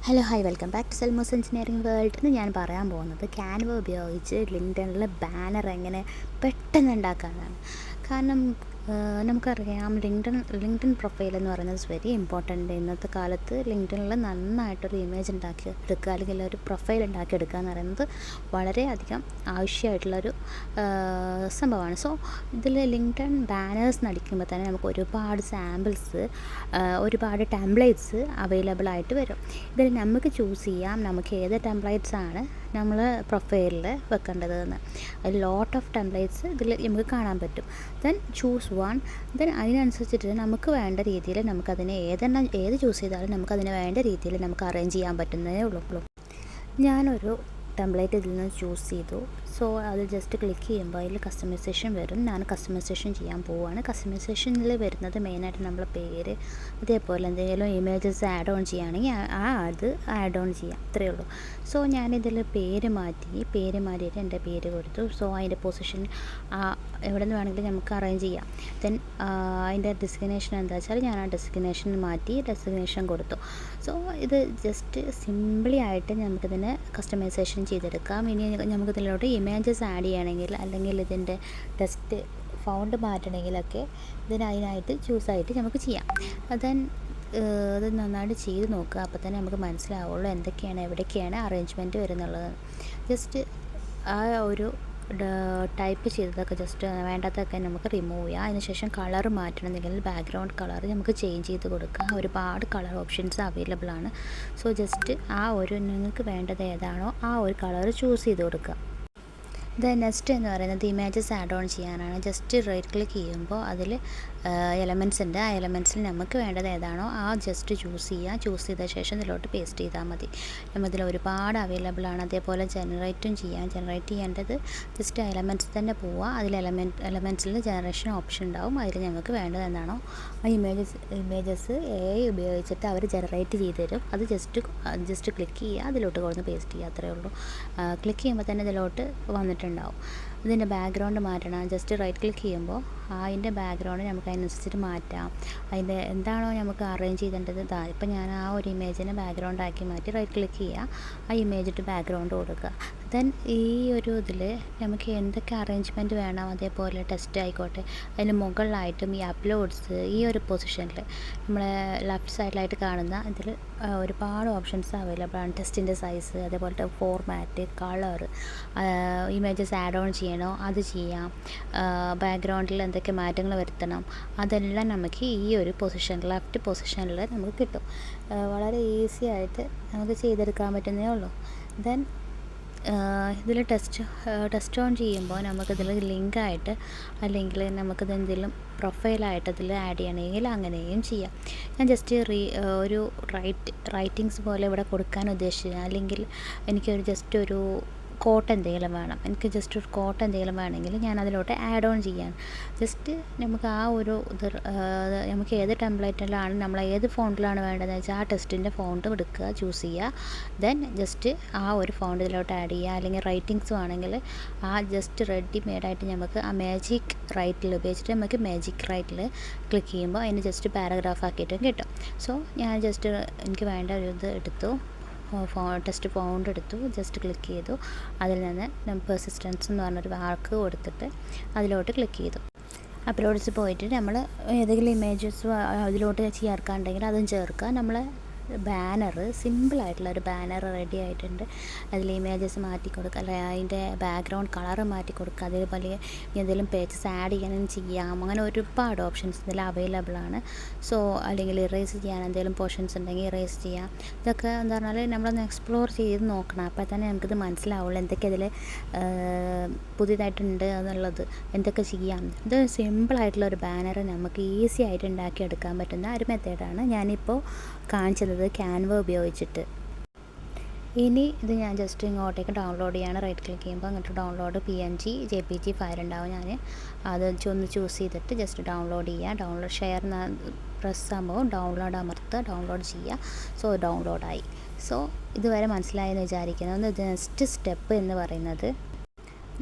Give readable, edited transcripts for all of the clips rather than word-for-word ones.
Hello hi welcome back to Selmos engineering world. ഇന്ന് ഞാൻ പറയാൻ പോകുന്നത് ക്യാൻവ ഉപയോഗിച്ച് ലിങ്ക്ഡ്ഇനിൽ ബാനർ എങ്ങനെ പെട്ടെന്ന് ഉണ്ടാക്കാനാണ്. കാരണം നമുക്കറിയാം ലിങ്ക്ഡ്ഇൻ പ്രൊഫൈൽ എന്ന് പറയുന്നത് വെരി ഇമ്പോർട്ടൻ്റ്. ഇന്നത്തെ കാലത്ത് ലിങ്ക്ഡ്ഇനിൽ നന്നായിട്ടൊരു ഇമേജ് ഉണ്ടാക്കി എടുക്കുക അല്ലെങ്കിൽ ഒരു പ്രൊഫൈൽ ഉണ്ടാക്കിയെടുക്കുക എന്ന് പറയുന്നത് വളരെയധികം ആവശ്യമായിട്ടുള്ളൊരു സംഭവമാണ്. സോ ഇതിൽ ലിങ്ക്ഡ്ഇൻ ബാനേഴ്സ് നടിക്കുമ്പോൾ തന്നെ നമുക്ക് ഒരുപാട് സാമ്പിൾസ്, ഒരുപാട് ടെംപ്ലേറ്റ്സ് അവൈലബിൾ ആയിട്ട് വരും. ഇതിൽ നമുക്ക് ചൂസ് ചെയ്യാം നമുക്ക് ഏത് ടെംപ്ലേറ്റ്സ് ആണ് നമ്മൾ പ്രൊഫൈലിൽ വെക്കേണ്ടതെന്ന്. ലോട്ട് ഓഫ് ടെംപ്ലേറ്റ്സ് ഇതിൽ നമുക്ക് കാണാൻ പറ്റും. Then choose one. ദെൻ അതിനനുസരിച്ചിട്ട് നമുക്ക് വേണ്ട രീതിയിൽ നമുക്കതിനെ ഏത് ചൂസ് ചെയ്താലും നമുക്കതിന് വേണ്ട രീതിയിൽ നമുക്ക് അറേഞ്ച് ചെയ്യാൻ പറ്റുന്നതേ ഉള്ളൂ. ഞാനൊരു ടെംപ്ലേറ്റ് ഇതിൽ നിന്ന് ചൂസ് ചെയ്തു. സോ അത് ജസ്റ്റ് ക്ലിക്ക് ചെയ്യുമ്പോൾ അതിൽ കസ്റ്റമൈസേഷൻ വരും. ഞാൻ കസ്റ്റമൈസേഷൻ ചെയ്യാൻ പോവുകയാണ്. കസ്റ്റമൈസേഷനിൽ വരുന്നത് മെയിനായിട്ട് നമ്മളെ പേര്, അതേപോലെ എന്തെങ്കിലും ഇമേജസ് ആഡ് ഓൺ ചെയ്യുകയാണെങ്കിൽ അത് ആഡ് ഓൺ ചെയ്യാം, അത്രയേ ഉള്ളൂ. സോ ഞാനിതിൽ പേര് മാറ്റിയിട്ട് എൻ്റെ പേര് കൊടുത്തു. സോ അതിൻ്റെ പൊസിഷൻ എവിടെ നിന്ന് വേണമെങ്കിലും നമുക്ക് അറേഞ്ച് ചെയ്യാം. ദെൻ അതിൻ്റെ ഡെസിഗ്നേഷൻ എന്താ വെച്ചാൽ ഞാൻ ആ ഡെസിഗ്നേഷൻ മാറ്റി ഡെസിഗ്നേഷൻ കൊടുത്തു. സോ ഇത് ജസ്റ്റ് സിമ്പിളി ആയിട്ട് നമുക്കിതിനെ കസ്റ്റമൈസേഷൻ ചെയ്തെടുക്കാം. ഇനി നമുക്കിതിലോട്ട് ഇമേജസ് ആഡ് ചെയ്യണമെങ്കിൽ അല്ലെങ്കിൽ ഇതിൻ്റെ ടെക്സ്റ്റ് ഫൗണ്ട് മാറ്റണമെങ്കിലൊക്കെ അതിനായിട്ട് ചൂസായിട്ട് നമുക്ക് ചെയ്യാം. ദെൻ അത് നന്നായിട്ട് ചെയ്ത് നോക്കുക. അപ്പോൾ തന്നെ നമുക്ക് മനസ്സിലാവുള്ളൂ എന്തൊക്കെയാണ് എവിടേക്കാണ് അറേഞ്ച്മെൻറ്റ് വരുന്നുള്ളത്. ജസ്റ്റ് ആ ഒരു ടൈപ്പ് ചെയ്തതൊക്കെ ജസ്റ്റ് വേണ്ടാത്തതൊക്കെ നമുക്ക് റിമൂവ് ചെയ്യാം. അതിനുശേഷം കളർ മാറ്റണമെങ്കിൽ ബാക്ക്ഗ്രൗണ്ട് കളർ നമുക്ക് ചേഞ്ച് ചെയ്ത് കൊടുക്കാം. ഒരുപാട് കളർ ഓപ്ഷൻസ് അവൈലബിൾ ആണ്. സോ ജസ്റ്റ് നിങ്ങൾക്ക് വേണ്ടത് ഏതാണോ ആ ഒരു കളർ ചൂസ് ചെയ്ത് കൊടുക്കുക. നെക്സ്റ്റ് എന്ന് പറയുന്നത് ഇമേജസ് ആഡ് ഓൺ ചെയ്യാനാണ്. ജസ്റ്റ് റൈറ്റ് ക്ലിക്ക് ചെയ്യുമ്പോൾ അതിൽ എലമെൻറ്റ്സ് ഉണ്ട്. ആ എലമെൻറ്റ്സിൽ നമുക്ക് വേണ്ടത് ഏതാണോ ആ ജസ്റ്റ് ചൂസ് ചെയ്ത ശേഷം ഇതിലോട്ട് പേസ്റ്റ് ചെയ്താൽ മതി. നമ്മളിതിൽ ഒരുപാട് അവൈലബിൾ ആണ്. അതേപോലെ ജനറേറ്റ് ചെയ്യേണ്ടത് ജസ്റ്റ് എലമെൻറ്റ്സ് തന്നെ പോവുക. അതിൽ എലമെൻറ്റ്സിൽ ജനറേഷൻ ഓപ്ഷൻ ഉണ്ടാവും. അതിൽ നമുക്ക് വേണ്ടത് എന്താണോ ആ ഇമേജസ് AI ഉപയോഗിച്ചിട്ട് അവർ ജനറേറ്റ് ചെയ്ത് തരും. അത് ജസ്റ്റ് ക്ലിക്ക് ചെയ്യുക, അതിലോട്ട് കൊടുത്ത് പേസ്റ്റ് ചെയ്യുക, അത്രയേ ഉള്ളൂ. ക്ലിക്ക് ചെയ്യുമ്പോൾ തന്നെ ഇതിലോട്ട് വന്നിട്ടുണ്ടാവും. ഇതിൻ്റെ ബാക്ക്ഗ്രൗണ്ട് മാറ്റണം. ജസ്റ്റ് റൈറ്റ് ക്ലിക്ക് ചെയ്യുമ്പോൾ അതിൻ്റെ ബാക്ക്ഗ്രൗണ്ട് നമുക്ക് അതിനനുസരിച്ചിട്ട് മാറ്റാം. അതിൻ്റെ എന്താണോ നമുക്ക് അറേഞ്ച് ചെയ്തേണ്ടത് ഇപ്പം ഞാൻ ആ ഒരു ഇമേജിനെ ബാക്ക്ഗ്രൗണ്ട് ആക്കി മാറ്റി റൈറ്റ് ക്ലിക്ക് ചെയ്യുക, ആ ഇമേജിട്ട് ബാക്ക്ഗ്രൗണ്ട് കൊടുക്കുക. ദെൻ ഈ ഒരു ഇതിൽ നമുക്ക് എന്തൊക്കെ അറേഞ്ച്മെൻറ്റ് വേണം, അതേപോലെ ടെക്സ്റ്റ് ആയിക്കോട്ടെ അതിന് മുകളിലായിട്ടും ഈ അപ്ലോഡ്സ് ഈ ഒരു പൊസിഷനിൽ നമ്മളെ ലെഫ്റ്റ് സൈഡിലായിട്ട് കാണുന്ന ഇതിൽ ഒരുപാട് ഓപ്ഷൻസ് അവൈലബിൾ ആണ്. ടെക്സ്റ്റിൻ്റെ സൈസ്, അതേപോലെ format, colour, images add on ചെയ്യണോ അത് ചെയ്യാം, ബാക്ക്ഗ്രൗണ്ടിൽ എന്തൊക്കെ മാറ്റങ്ങൾ വരുത്തണം അതെല്ലാം നമുക്ക് ഈ ഒരു ലെഫ്റ്റ് പൊസിഷനിൽ നമുക്ക് കിട്ടും. വളരെ ഈസി ആയിട്ട് നമുക്ക് ചെയ്തെടുക്കാൻ പറ്റുന്നേ ഉള്ളൂ. ദെൻ ഇതിൽ ടെസ്റ്റ് ഓൺ ചെയ്യുമ്പോൾ നമുക്കിതിൽ ലിങ്കായിട്ട് അല്ലെങ്കിൽ നമുക്കിത് എന്തെങ്കിലും പ്രൊഫൈലായിട്ട് ഇതിൽ ആഡ് ചെയ്യണമെങ്കിൽ അങ്ങനെയും ചെയ്യാം. ഞാൻ ജസ്റ്റ് ഒരു റൈറ്റിങ്സ് പോലെ ഇവിടെ കൊടുക്കാൻ ഉദ്ദേശിച്ചത്, അല്ലെങ്കിൽ എനിക്കൊരു ജസ്റ്റ് ഒരു കോട്ട് എന്തെങ്കിലും വേണം, എനിക്ക് ജസ്റ്റ് ഒരു കോട്ട് എന്തെങ്കിലും വേണമെങ്കിൽ ഞാൻ അതിലോട്ട് ആഡ് ഓൺ ചെയ്യാൻ ജസ്റ്റ് നമുക്ക് ആ ഒരു ഇത് നമുക്ക് ഏത് ടെംപ്ലേറ്റിലാണ് നമ്മൾ ഏത് ഫോണ്ടിലാണ് വേണ്ടതെന്ന് വെച്ചാൽ ആ ടെക്സ്റ്റിൻ്റെ ഫോണ്ട് എടുക്കുക, ചൂസ് ചെയ്യുക. ദെൻ ജസ്റ്റ് ആ ഒരു ഫോണ്ട് ഇതിലോട്ട് ആഡ് ചെയ്യുക. അല്ലെങ്കിൽ റൈറ്റിങ്സ് ആണെങ്കിൽ ആ ജസ്റ്റ് റെഡി മെയ്ഡായിട്ട് നമുക്ക് ആ മാജിക് റൈറ്റിൽ ഉപയോഗിച്ചിട്ട് നമുക്ക് മാജിക് റൈറ്റിൽ ക്ലിക്ക് ചെയ്യുമ്പോൾ അതിന് ജസ്റ്റ് പാരഗ്രാഫ് ആക്കിയിട്ടും കിട്ടും. സോ ഞാൻ ജസ്റ്റ് എനിക്ക് വേണ്ട ഒരു ഇത് എടുത്തു, ടെക്സ്റ്റ് ഫൗണ്ട് എടുത്തു, ജസ്റ്റ് ക്ലിക്ക് ചെയ്തു. അതിൽ നിന്ന് പെർസിസ്റ്റൻസ് എന്ന് പറഞ്ഞൊരു വാക്ക് കൊടുത്തിട്ട് അതിലോട്ട് ക്ലിക്ക് ചെയ്തു. അപ്ലോഡ്സ് പോയിട്ട് നമ്മൾ ഏതെങ്കിലും ഇമേജസ് അതിലോട്ട് ചേർക്കാനുണ്ടെങ്കിൽ അതും ചേർക്കുക. നമ്മൾ സിമ്പിളായിട്ടുള്ളൊരു ബാനർ റെഡി ആയിട്ടുണ്ട്. അതിൽ ഇമേജസ് മാറ്റി കൊടുക്കുക, അല്ലെങ്കിൽ അതിൻ്റെ ബാക്ക്ഗ്രൗണ്ട് കളർ മാറ്റി കൊടുക്കുക, അതേപോലെ എന്തെങ്കിലും പേജസ് ആഡ് ചെയ്യാം. അങ്ങനെ ഒരുപാട് ഓപ്ഷൻസ് ഇതിൽ അവൈലബിൾ ആണ്. സോ അല്ലെങ്കിൽ ഇറേസ് ചെയ്യാൻ എന്തെങ്കിലും പോർഷൻസ് ഉണ്ടെങ്കിൽ ഇറേസ് ചെയ്യാം. ഇതൊക്കെ എന്താ പറഞ്ഞാൽ നമ്മളൊന്ന് എക്സ്പ്ലോർ ചെയ്ത് നോക്കണം. അപ്പോൾ തന്നെ നമുക്കിത് മനസ്സിലാവുള്ളൂ എന്തൊക്കെ ഇതിൽ പുതിയതായിട്ടുണ്ട് എന്നുള്ളത്, എന്തൊക്കെ ചെയ്യാം. ഇത് സിമ്പിളായിട്ടുള്ളൊരു ബാനർ നമുക്ക് ഈസി ആയിട്ട് ഉണ്ടാക്കിയെടുക്കാൻ പറ്റുന്ന ഒരു മെത്തേഡാണ് ഞാനിപ്പോൾ കാണിച്ചത് ക്യാൻവ ഉപയോഗിച്ചിട്ട്. ഇനി ഇത് ഞാൻ ജസ്റ്റ് ഇങ്ങോട്ടേക്ക് ഡൗൺലോഡ് ചെയ്യാണ്. റൈറ്റ് ക്ലിക്ക് ചെയ്യുമ്പോൾ അങ്ങോട്ട് ഡൗൺലോഡ് PNG JPG ഫയൽ ഉണ്ടാവും. ഞാൻ അത് ഒന്ന് ചൂസ് ചെയ്തിട്ട് ജസ്റ്റ് ഡൗൺലോഡ് ചെയ്യുക. ഷെയർ പ്രസ് ആകുമ്പോൾ ഡൗൺലോഡ് അമർത്തുക, ഡൗൺലോഡ് ചെയ്യുക. സോ ഡൗൺലോഡായി. സോ ഇതുവരെ മനസ്സിലായെന്ന് വിചാരിക്കുന്നത്. നെക്സ്റ്റ് സ്റ്റെപ്പ് എന്ന് പറയുന്നത്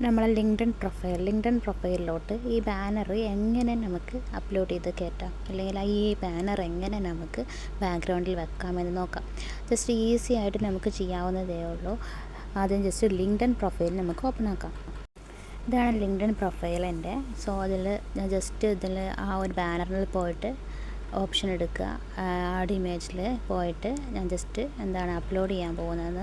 നമ്മളെ ലിങ്ക്ഡൻ പ്രൊഫൈലിലോട്ട് ഈ ബാനർ എങ്ങനെ നമുക്ക് അപ്ലോഡ് ചെയ്ത് കയറ്റാം, അല്ലെങ്കിൽ ഈ ബാനർ എങ്ങനെ നമുക്ക് ബാക്ക്ഗ്രൗണ്ടിൽ വെക്കാമെന്ന് നോക്കാം. ജസ്റ്റ് ഈസി ആയിട്ട് നമുക്ക് ചെയ്യാവുന്നതേ ഉള്ളൂ. ആദ്യം ജസ്റ്റ് ലിങ്ക്ഡൻ പ്രൊഫൈൽ നമുക്ക് ഓപ്പൺ ആക്കാം. ഇതാണ് ലിങ്ക്ഡൻ പ്രൊഫൈൽ എൻ്റെ. സോ ഞാൻ ജസ്റ്റ് ആ ഒരു ബാനറിൽ പോയിട്ട് ഓപ്ഷൻ എടുക്കുക. ആഡ് ഇമേജിൽ പോയിട്ട് ഞാൻ ജസ്റ്റ് അപ്ലോഡ് ചെയ്യാൻ പോകുന്നത്.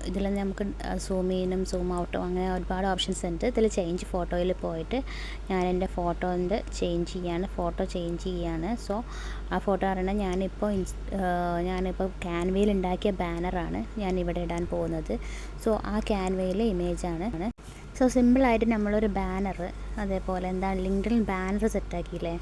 ഇതിൽ നമുക്ക് സൂം ഇനും സൂം ഔട്ടും അങ്ങനെ ഒരുപാട് ഓപ്ഷൻസ് ഉണ്ട്. ഇതിൽ ചേഞ്ച് ഫോട്ടോയിൽ പോയിട്ട് ഞാൻ എൻ്റെ ഫോട്ടോ ചേഞ്ച് ചെയ്യാണ്. സോ ആ ഫോട്ടോ പറഞ്ഞാൽ ഞാനിപ്പോൾ ക്യാൻവയിൽ ഉണ്ടാക്കിയ ബാനറാണ് ഞാനിവിടെ ഇടാൻ പോകുന്നത്. സോ ആ ക്യാൻവയിലെ ഇമേജാണ്. സോ സിമ്പിളായിട്ട് നമ്മളൊരു ബാനർ, അതേപോലെ ലിങ്ക്ഡിൻ ബാനർ സെറ്റാക്കിയില്ലേ,